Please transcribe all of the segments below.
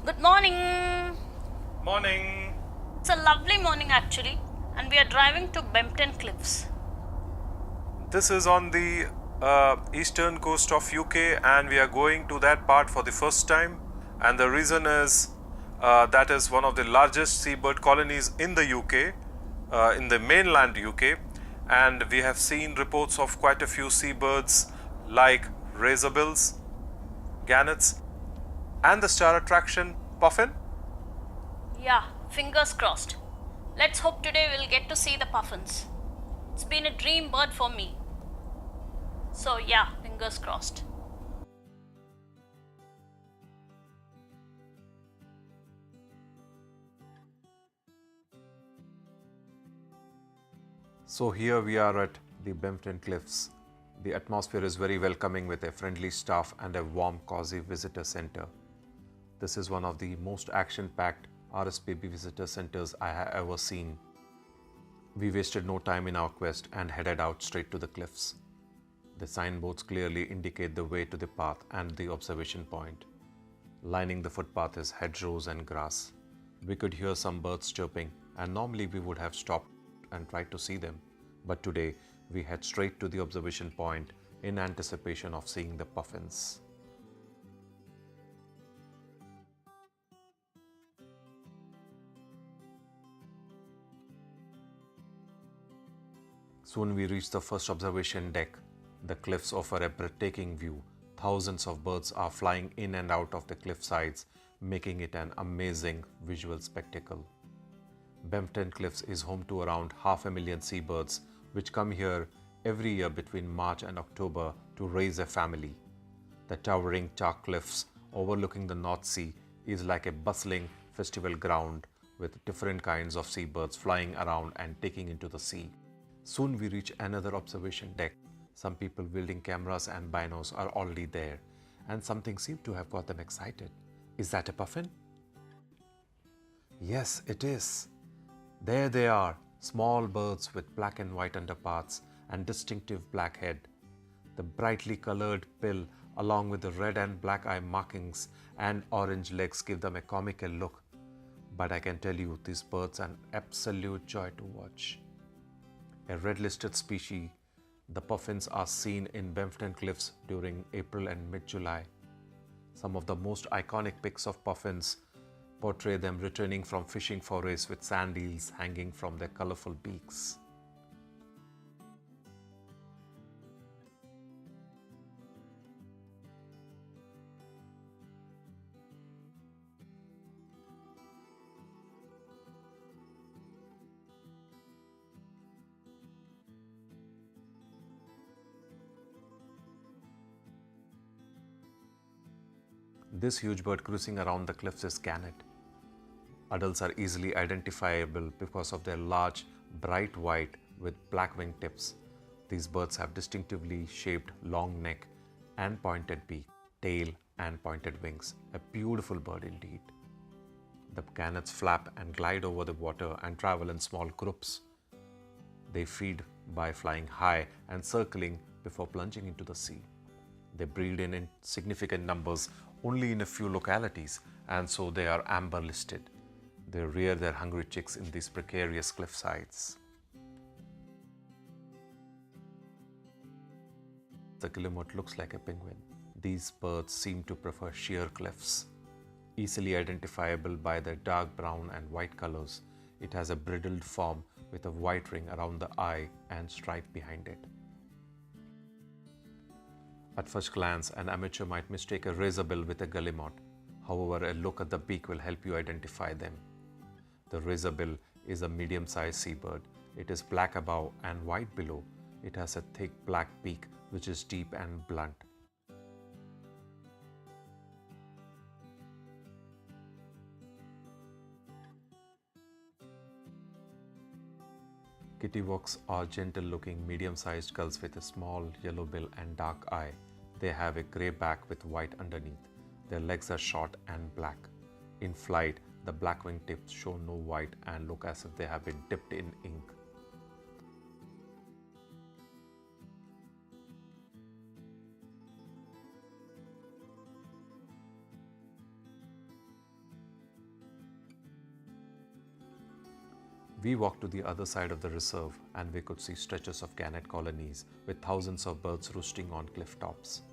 Good morning. Morning. It's a lovely morning actually, and we are driving to Bempton Cliffs. This is on the eastern coast of UK, and we are going to that part for the first time. And the reason is that is one of the largest seabird colonies in the UK, in the mainland UK, and we have seen reports of quite a few seabirds like razorbills, gannets, and the star attraction puffin. Yeah, fingers crossed. Let's hope today we'll get to see the puffins. It's been a dream bird for me. So, yeah, fingers crossed. So here we are at the Bempton Cliffs. The atmosphere is very welcoming with a friendly staff and a warm, cozy visitor center. This is one of the most action-packed RSPB visitor centers I have ever seen. We wasted no time in our quest and headed out straight to the cliffs. The signboards clearly indicate the way to the path and the observation point. Lining the footpath is hedgerows and grass. We could hear some birds chirping, and normally we would have stopped and tried to see them. But today, we head straight to the observation point in anticipation of seeing the puffins. Soon we reach the first observation deck. The cliffs offer a breathtaking view. Thousands of birds are flying in and out of the cliff sides, making it an amazing visual spectacle. Bempton Cliffs is home to around 500,000 seabirds, which come here every year between March and October to raise a family. The towering chalk cliffs overlooking the North Sea is like a bustling festival ground with different kinds of seabirds flying around and taking into the sea. Soon we reach another observation deck. Some people wielding cameras and binos are already there, and something seemed to have got them excited. Is that a puffin? Yes, it is. There they are, small birds with black and white underparts and distinctive black head. The brightly colored bill, along with the red and black eye markings and orange legs, give them a comical look. But I can tell you, these birds are an absolute joy to watch. A red-listed species, the puffins are seen in Bempton Cliffs during April and mid-July. Some of the most iconic pics of puffins portray them returning from fishing forays with sand eels hanging from their colorful beaks. This huge bird cruising around the cliffs is Gannet. Adults are easily identifiable because of their large, bright white with black wing tips. These birds have distinctively shaped long neck and pointed beak, tail and pointed wings. A beautiful bird indeed. The gannets flap and glide over the water and travel in small groups. They feed by flying high and circling before plunging into the sea. They breed in insignificant numbers only in a few localities, and so they are amber listed. They rear their hungry chicks in these precarious cliff sides. The guillemot looks like a penguin. These birds seem to prefer sheer cliffs. Easily identifiable by their dark brown and white colors, it has a bridled form with a white ring around the eye and stripe behind it. At first glance, an amateur might mistake a razorbill with a guillemot. However, a look at the beak will help you identify them. The razorbill is a medium-sized seabird. It is black above and white below. It has a thick black beak which is deep and blunt. Kittyhawks are gentle-looking, medium-sized gulls with a small yellow bill and dark eye. They have a grey back with white underneath. Their legs are short and black. In flight, the black wing tips show no white and look as if they have been dipped in ink. We walked to the other side of the reserve and we could see stretches of gannet colonies with thousands of birds roosting on cliff tops.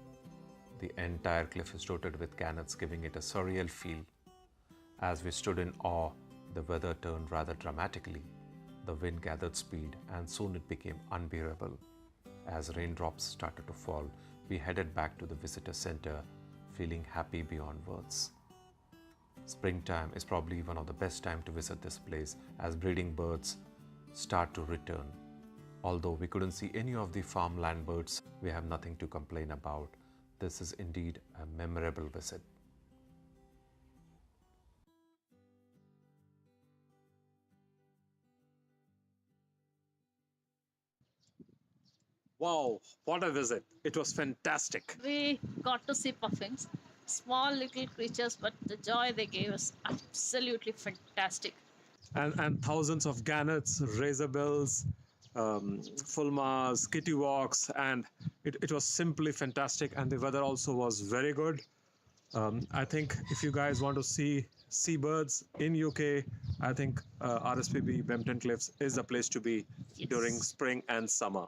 The entire cliff is dotted with gannets, giving it a surreal feel. As we stood in awe, the weather turned rather dramatically. The wind gathered speed and soon it became unbearable. As raindrops started to fall, we headed back to the visitor center, feeling happy beyond words. Springtime is probably one of the best times to visit this place as breeding birds start to return. Although we couldn't see any of the farmland birds, we have nothing to complain about. This is indeed a memorable visit. Wow, what a visit. It was fantastic. We got to see puffins, small little creatures, but the joy they gave us absolutely fantastic. And thousands of gannets, razorbills, fulmars, kittyhawks, and it was simply fantastic. And the weather also was very good. I think if you guys want to see seabirds in UK, I think RSPB Bempton Cliffs is the place to be Yes. during spring and summer.